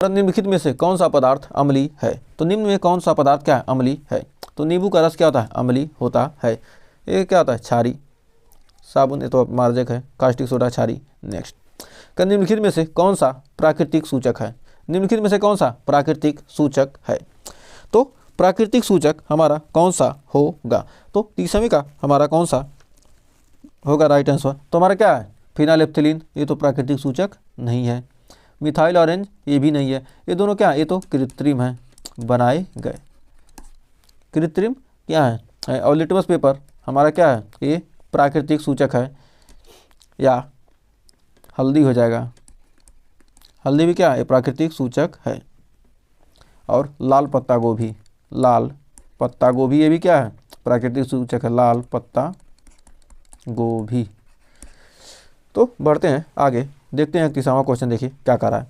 निम्नलिखित में से कौन सा पदार्थ अम्लीय है? तो निम्न में कौन सा पदार्थ क्या है? अम्लीय है। तो नींबू का रस क्या होता है? अम्लीय होता है। ये क्या होता है? क्षारीय। साबुन ये तो मार्जक है। कास्टिक सोडा क्षारीय। नेक्स्ट, निम्नलिखित में से कौन सा प्राकृतिक सूचक है? निम्नलिखित में से कौन सा प्राकृतिक सूचक है? तो प्राकृतिक सूचक हमारा कौन सा होगा? तो 30वें का हमारा कौन सा होगा राइट आंसर? तो हमारा क्या है? फिनाइलएप्थिलीन। ये तो प्राकृतिक सूचक नहीं है। मिथाइल ऑरेंज ये भी नहीं है। ये दोनों क्या है? ये तो कृत्रिम है, बनाए गए। कृत्रिम क्या है? और लिटमस पेपर हमारा क्या है? ये प्राकृतिक सूचक है। या हल्दी हो जाएगा। हल्दी भी क्या है? प्राकृतिक सूचक है। और लाल पत्ता गोभी, लाल पत्ता गोभी ये भी क्या है? प्राकृतिक सूचक है। लाल पत्ता गोभी। तो बढ़ते हैं आगे, देखते हैं 30वां क्वेश्चन। देखिए क्या कह रहा है।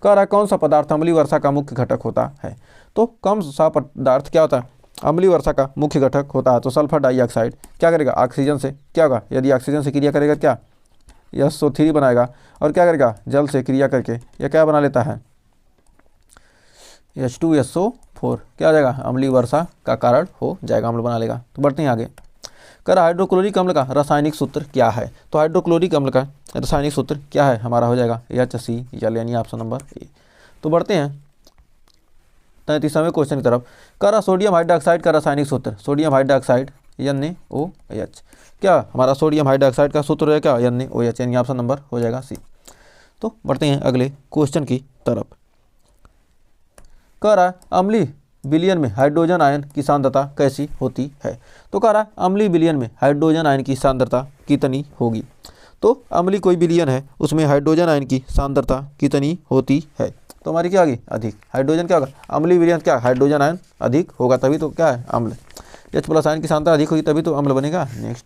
कह रहा है कौन सा पदार्थ अम्लीय वर्षा का मुख्य घटक होता है? तो कौन सा पदार्थ क्या होता है? अम्लीय वर्षा का मुख्य घटक होता है। तो सल्फर डाइऑक्साइड क्या करेगा? ऑक्सीजन से क्या होगा? यदि ऑक्सीजन से क्रिया करेगा क्या? SO3 बनाएगा। और क्या करेगा? जल से क्रिया करके यह क्या बना लेता है? H2SO4 क्या हो जाएगा? अम्लीय वर्षा का कारण हो जाएगा, अम्ल बना लेगा। तो बढ़ते हैं आगे। कर हाइड्रोक्लोरिक अम्ल का रासायनिक सूत्र क्या है? तो हाइड्रोक्लोरिक अम्ल का रासायनिक सूत्र क्या है? हमारा हो जाएगा HCl, यानी ऑप्शन नंबर ए। तो बढ़ते हैं 33वें क्वेश्चन की तरफ। कर सोडियम हाइड्रोक्साइड का रासायनिक सूत्र। सोडियम हाइड्रोक्साइड NaOH क्या हमारा सोडियम हाइड्रोक्साइड का सूत्र है? क्या? NaOH, यानी ऑप्शन नंबर हो जाएगा सी। तो बढ़ते हैं अगले क्वेश्चन की तरफ। कह रहा है अम्लीय विलयन में हाइड्रोजन आयन की सांद्रता कैसी होती है? तो कह रहा है अम्लीय विलयन में हाइड्रोजन आयन की सांद्रता कितनी होगी? तो अम्लीय कोई विलयन है उसमें हाइड्रोजन आयन की सांद्रता कितनी होती है? तो हमारी क्या होगी? अधिक। हाइड्रोजन क्या होगा? अम्लीय विलयन क्या? हाइड्रोजन आयन अधिक होगा, तभी तो क्या है? अम्ल। H+ आयन की सांद्रता अधिक होगी तभी तो अम्ल बनेगा। नेक्स्ट,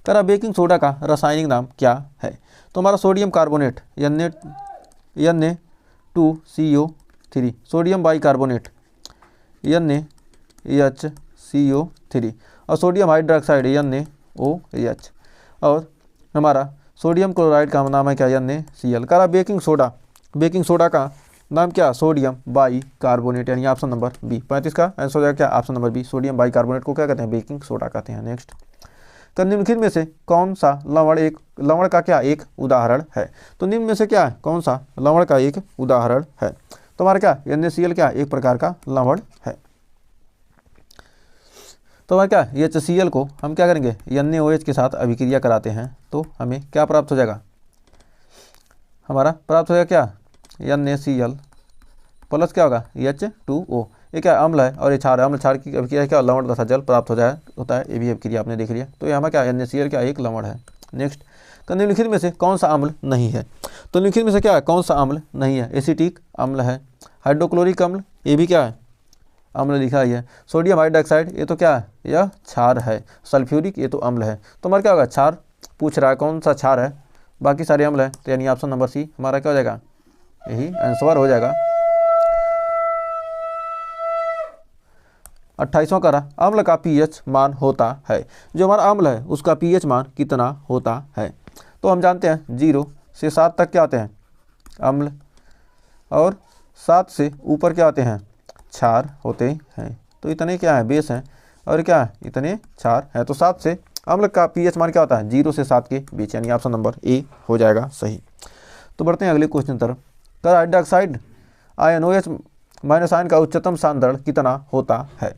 कह रहा बेकिंग सोडा का रासायनिक नाम क्या है? तो हमारा sodium carbonate Na2CO3, sodium bicarbonate NaHCO3, और सोडियम हाइड्रोक्साइड NaOH, और हमारा सोडियम क्लोराइड का नाम है क्या? NaCl। कह रहा बेकिंग सोडा का नाम क्या? सोडियम बाइकार्बोनेट, यानी ऑप्शन नंबर बी। 35 का आंसर हो जाएगा क्या? Option number B. Sodium bicarbonate को क्या कहते हैं? बेकिंग सोडा कहते हैं। नेक्स्ट, तो निम्नलिखित में से कौन सा लवण का क्या एक उदाहरण है? तो निम्न में से क्या है? कौन सा लवण का एक उदाहरण है? तो हमारा क्या? NaCl क्या? एक प्रकार का लवण है। तो हमारा क्या? HCl को हम क्या करेंगे? NaOH के साथ अभिक्रिया कराते हैं तो हमें क्या प्राप्त हो जाएगा? हमारा प्राप्त हो जाएगा क्या? NaCl प्लस क्या होगा? H2O। ये क्या? अम्ल है और ये क्षार है। अम्ल क्षार की अभिक्रिया क्या? लवण तथा जल प्राप्त होता है। ये भी अभिक्रिया आपने देख लिया। तो ये हमारा क्या? NaCl क्या? एक लवण है। नेक्स्ट, तो निम्नलिखित में से कौन सा अम्ल नहीं है? तो निम्नलिखित में से क्या है? कौन सा अम्ल नहीं है? एसिटिक अम्ल है। हाइड्रोक्लोरिक अम्ल ये भी क्या है? अम्ल लिखा ही है। सोडियम हाइड्रोक्साइड ये तो क्या है? यह क्षार है। सल्फ्यूरिक ये तो अम्ल है। तो हमारा क्या होगा? क्षार पूछ रहा है, कौन सा क्षार है? बाकी सारे अम्ल है। तो यानी ऑप्शन नंबर सी हमारा क्या हो जाएगा? यही आंसर हो जाएगा। 28वां कह रहा अम्ल का pH मान होता है। जो हमारा अम्ल है उसका pH मान कितना होता है? तो हम जानते हैं 0 से 7 तक क्या आते हैं? अम्ल, और 7 से ऊपर क्या आते हैं? क्षार होते हैं। तो इतने क्या है? बेस हैं, और क्या है? इतने क्षार हैं। तो 7 से अम्ल का pH मान क्या होता है? 0 से 7 के बीच, यानी ऑप्शन नंबर ए हो जाएगा सही। तो बढ़ते हैं अगले क्वेश्चन तरफ। कर हाइड्रोक्साइड आयन OH- आयन का उच्चतम सांद्रण कितना होता है?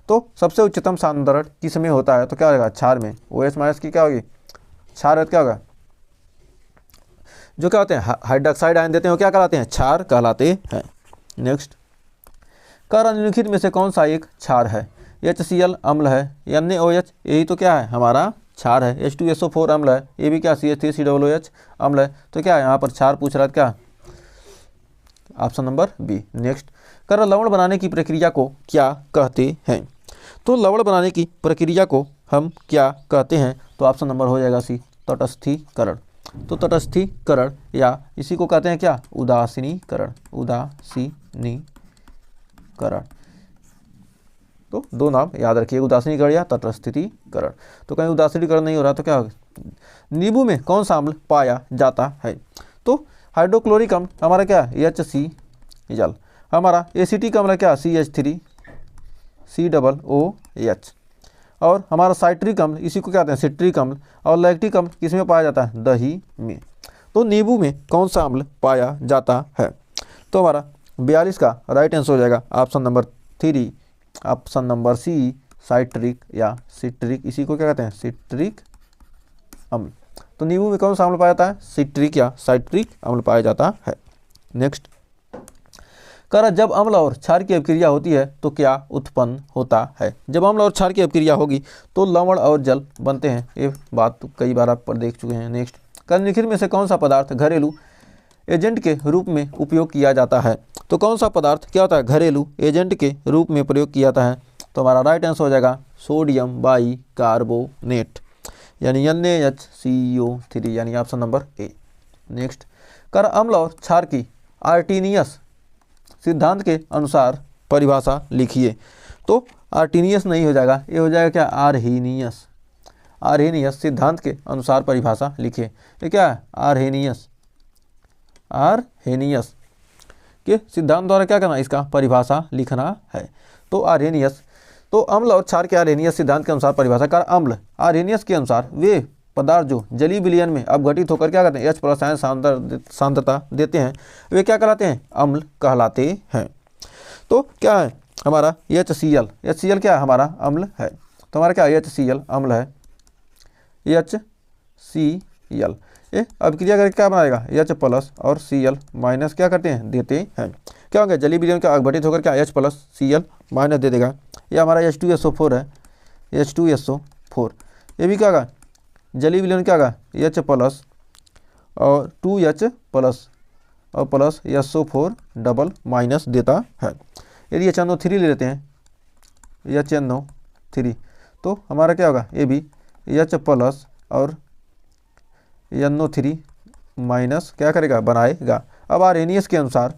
तो सबसे उच्चतम सांद्रण किस में होता है? तो क्या होगा? क्षार में। OH- की क्या होगी? क्षार क्या होगा? जो क्या होते हैं हाइड्रोक्साइड आयन देते हैं वो क्या कहलाते हैं? क्षार कहलाते हैं। नेक्स्ट, कर निम्नलिखित में से कौन सा एक क्षार है? HCl अम्ल है। NaOH यही तो क्या है? हमारा क्षार है। H2SO4 अम्ल है। ये भी क्या? CH3COOH अम्ल है। तो क्या है? यहाँ पर क्षार पूछ रहा है क्या? Option number B. नेक्स्ट, कर लवण बनाने की प्रक्रिया को क्या कहते हैं? तो लवण बनाने की प्रक्रिया को हम क्या कहते हैं? तो ऑप्शन नंबर हो जाएगा सी, तटस्थीकरण। तो तटस्थीकरण या इसी को कहते हैं क्या? उदासीनीकरण। उदासीनीकरण। तो दो नाम याद रखिए, उदासीनीकरण या तटस्थीकरण। तो कहीं उदासीनीकरण नहीं हो रहा तो क्या होगा? नींबू में कौन सा अम्ल पाया जाता है? तो हाइड्रोक्लोरिक अम्ल हमारा क्या? HCl जल। हमारा एसिटिक अम्ल क्या, CH3COOH। और हमारा साइट्रिक अम्ल, इसी को क्या कहते हैं, सिट्रिक अम्ल। और लैक्टिक अम्ल किस में पाया जाता है, दही में। तो नींबू में कौन सा अम्ल पाया जाता है? तो हमारा 42 का राइट आंसर हो जाएगा option number 3, option number C, citric या सिट्रिक, इसी को क्या कहते हैं, सिट्रिक अम्ल। तो नींबू में कौन सा अम्ल पाया जाता है, सिट्रिक या साइट्रिक अम्ल पाया जाता है। नेक्स्ट, करा जब अम्ल और क्षार की अभिक्रिया होती है तो क्या उत्पन्न होता है? जब अम्ल और क्षार की अभिक्रिया होगी तो लवण और जल बनते हैं, ये बात तो कई बार आप पर देख चुके हैं। नेक्स्ट, निम्नलिखित में से कौन सा पदार्थ घरेलू एजेंट के रूप में उपयोग किया जाता है? तो कौन सा पदार्थ क्या होता है, घरेलू एजेंट के रूप में प्रयोग किया जाता है? तो हमारा राइट आंसर हो जाएगा सोडियम बाइकार्बोनेट, यानी NaHCO3, यानी ऑप्शन नंबर ए। नेक्स्ट, कर अम्ल और क्षार की आर्टीनियस सिद्धांत के अनुसार परिभाषा लिखिए। तो आर्टीनियस नहीं हो जाएगा, ये हो जाएगा क्या, आर्हेनियस। आर्हेनियस सिद्धांत के अनुसार परिभाषा लिखिए। ये क्या है, आर्हेनियस। आर्हेनियस के सिद्धांत द्वारा क्या करना, इसका परिभाषा लिखना है। तो आर्हेनियस, तो अम्ल और क्षार के आर्हेनियस सिद्धांत के अनुसार परिभाषा कर अम्ल आर्हेनियस के अनुसार वे पदार्थ जो जलीय विलयन में अपघटित होकर क्या करते हैं, H+ आयन सांद्रता देते हैं, वे क्या कहलाते हैं, अम्ल कहलाते हैं। तो क्या है हमारा HCl, HCl क्या है, हमारा अम्ल है। तो हमारा क्या HCl अम्ल है, HCl। ये अभिक्रिया करके क्या बनाएगा, H+ और Cl- क्या करते हैं, देते हैं। क्या होगा, जलीय विलयन का अपघटित होकर क्या H+ Cl- दे देगा। ये हमारा H2SO4 है, H2SO4। ये भी क्या होगा, जलीय विलयन क्या होगा, H+ और 2H+ और प्लस SO4 देता है। यदि HNO3 ले लेते हैं, HNO3, तो हमारा क्या होगा, ये भी H+ और NO3- क्या करेगा, बनाएगा। अब आर्हेनियस के अनुसार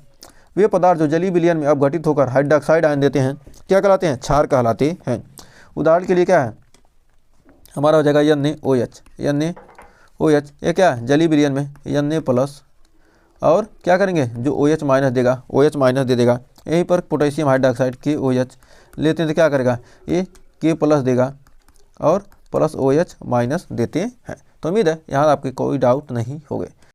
वे पदार्थ जो जलीय विलयन में अपघटित होकर हाइड्रोक्साइड आयन देते हैं, क्या कहलाते हैं, क्षार कहलाते हैं। उदाहरण के लिए क्या है, हमारा हो जाएगा NaOH। NaOH ये क्या है, जलीय विलयन में Na+ और क्या करेंगे, जो OH- देगा, OH- दे देगा। यहीं पर पोटेशियम हाइड्रोक्साइड KOH लेते हैं तो क्या करेगा, ये K+ देगा और प्लस OH- देते हैं। तो उम्मीद है यहाँ आपके कोई डाउट नहीं होंगे।